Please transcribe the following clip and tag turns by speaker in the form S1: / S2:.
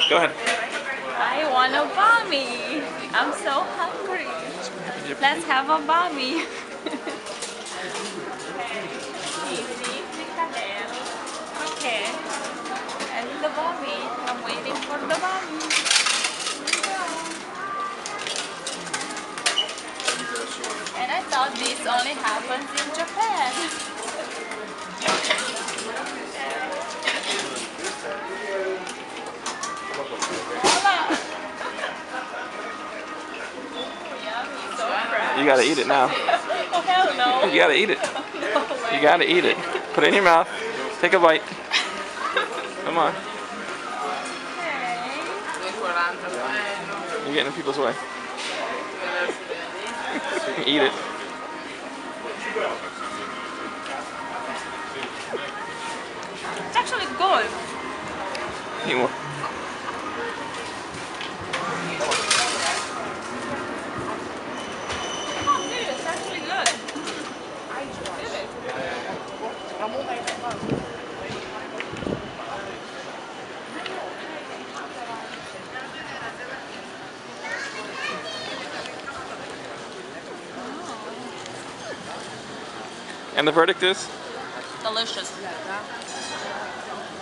S1: Go ahead.
S2: I want a bami. I'm so hungry. Let's have a bami. Easy, picadero. Okay. And the bami. I'm waiting for the bami. And I thought this only happens in Japan.
S1: You gotta eat it now.
S2: Oh hell no.
S1: You gotta eat it.
S2: No way.
S1: You gotta eat it. Put it in your mouth. Take a bite. Come on. You're getting in people's way. Eat it.
S2: It's actually good.
S1: Eat more.
S2: Oh, dude, it's actually good.
S1: And the verdict is?
S2: Delicious.